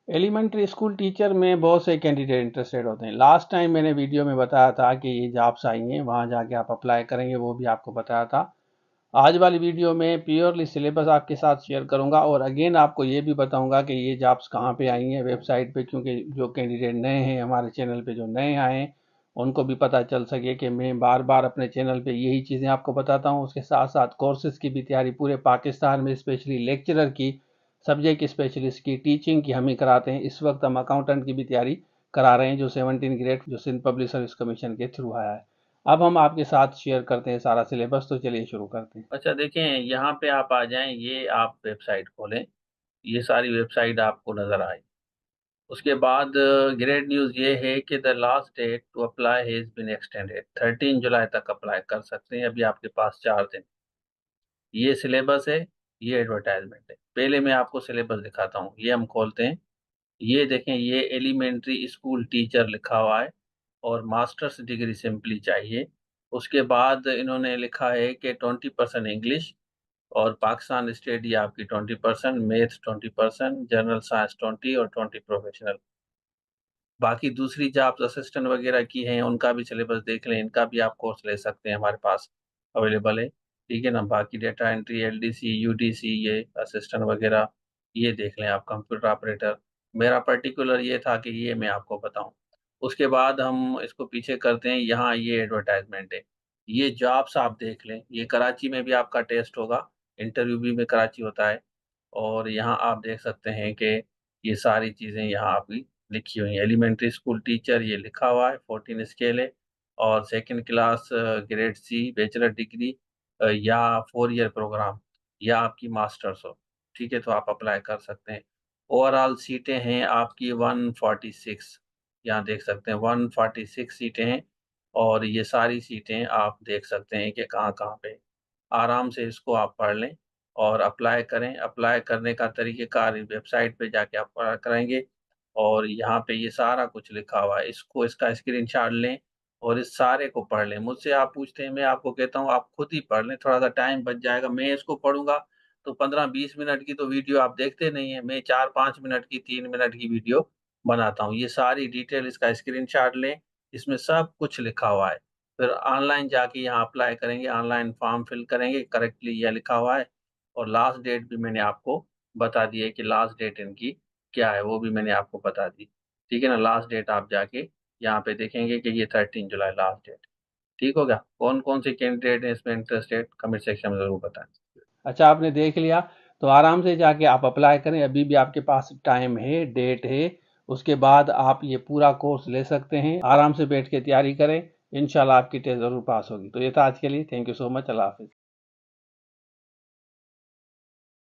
Elementary school teacher में बहुत से कैंडिडेट इंटरेस्टेड होते हैं। लास्ट टाइम मैंने वीडियो में बताया था कि ये जॉब्स आई हैं, वहाँ जाके आप अप्लाई करेंगे, वो भी आपको बताया था। आज वाली वीडियो में प्योरली सिलेबस आपके साथ शेयर करूंगा और अगेन आपको ये भी बताऊंगा कि ये जॉब्स कहाँ पे आई हैं वेबसाइट पे, क्योंकि जो कैंडिडेट नए हैं हमारे चैनल पे, जो नए आए हैं उनको भी पता चल सके कि मैं बार बार अपने चैनल पे यही चीज़ें आपको बताता हूँ। उसके साथ साथ कोर्सेज़ की भी तैयारी पूरे पाकिस्तान में, स्पेशली लेक्चरर की, सब्जेक्ट स्पेशलिस्ट की, टीचिंग की हम ही कराते हैं। इस वक्त हम अकाउंटेंट की भी तैयारी करा रहे हैं, जो 17 ग्रेड जो सिंध पब्लिक सर्विस कमीशन के थ्रू आया है। अब हम आपके साथ शेयर करते हैं सारा सिलेबस, तो चलिए शुरू करते हैं। अच्छा देखें, यहाँ पे आप आ जाएं, ये आप वेबसाइट खोलें। ये सारी वेबसाइट आपको नजर आए। उसके बाद ग्रेट न्यूज़ ये है कि the last date to apply has been extended. 13 जुलाई तक अप्लाई कर सकते हैं। अभी आपके पास 4 दिन। ये सिलेबस है, ये एडवर्टाइजमेंट है। पहले मैं आपको सिलेबस दिखाता हूँ। ये हम खोलते हैं। ये देखें, ये एलिमेंट्री स्कूल टीचर लिखा हुआ है और मास्टर्स डिग्री सिंपली चाहिए। उसके बाद इन्होंने लिखा है कि 20% इंग्लिश और पाकिस्तान स्टेट, ये आपकी 20%, मैथ 20%, जनरल साइंस 20 और 20 प्रोफेशनल। बाकी दूसरी जॉब्स असिस्टेंट वगैरह की हैं, उनका भी सिलेबस देख लें। इनका भी आप कोर्स ले सकते हैं, हमारे पास अवेलेबल है। ठीक है ना। बाकी डेटा एंट्री, एलडीसी, यूडीसी, ये असिस्टेंट वगैरह, ये देख लें आप। कंप्यूटर ऑपरेटर, मेरा पर्टिकुलर ये था कि ये मैं आपको बताऊं। उसके बाद हम इसको पीछे करते हैं। यहाँ ये एडवर्टाइजमेंट है। ये जॉब्स आप देख लें। ये कराची में भी आपका टेस्ट होगा, इंटरव्यू भी में कराची होता है। और यहाँ आप देख सकते हैं कि ये सारी चीज़ें यहाँ आपकी लिखी हुई है। एलिमेंट्री स्कूल टीचर ये लिखा हुआ है, 14 स्केल है। और second class grade C bachelor degree, या 4 ईयर प्रोग्राम, या आपकी मास्टर्स हो। ठीक है, तो आप अप्लाई कर सकते हैं। ओवरऑल सीटें हैं आपकी 146। यहाँ देख सकते हैं 146 सीटें हैं। और ये सारी सीटें आप देख सकते हैं कि कहाँ कहाँ पे। आराम से इसको आप पढ़ लें और अप्लाई करें। अप्लाई करने का तरीक़ेकार वेबसाइट पे जाके आप पढ़ा करेंगे। और यहाँ पे ये सारा कुछ लिखा हुआ है। इसको, इसका स्क्रीनशॉट लें और इस सारे को पढ़ लें। मुझसे आप पूछते हैं, मैं आपको कहता हूँ आप खुद ही पढ़ लें, थोड़ा सा टाइम बच जाएगा। मैं इसको पढ़ूंगा तो 15-20 मिनट की तो वीडियो आप देखते नहीं है। मैं 4-5 मिनट की, 3 मिनट की वीडियो बनाता हूँ। ये सारी डिटेल, इसका स्क्रीनशॉट लें। इसमें सब कुछ लिखा हुआ है। फिर ऑनलाइन जाके यहाँ अप्लाई करेंगे, ऑनलाइन फॉर्म फिल करेंगे, करेक्टली यह लिखा हुआ है। और लास्ट डेट भी मैंने आपको बता दी है कि लास्ट डेट इनकी क्या है, वो भी मैंने आपको बता दी। ठीक है ना। लास्ट डेट आप जाके यहाँ पे देखेंगे कि ये 13 जुलाई लास्ट डेट। ठीक हो गया। कौन कौन से कैंडिडेट हैं इसमें इंटरेस्टेड, कमेंट सेक्शन में जरूर बताएं। अच्छा, आपने देख लिया तो आराम से जाके आप अप्लाई करें। अभी भी आपके पास टाइम है, डेट है। उसके बाद आप ये पूरा कोर्स ले सकते हैं। आराम से बैठ के तैयारी करें। इंशाल्लाह आपकी टेस्ट ज़रूर पास होगी। तो ये था आज के लिए। Thank you so much. अल्लाह हाफिज़।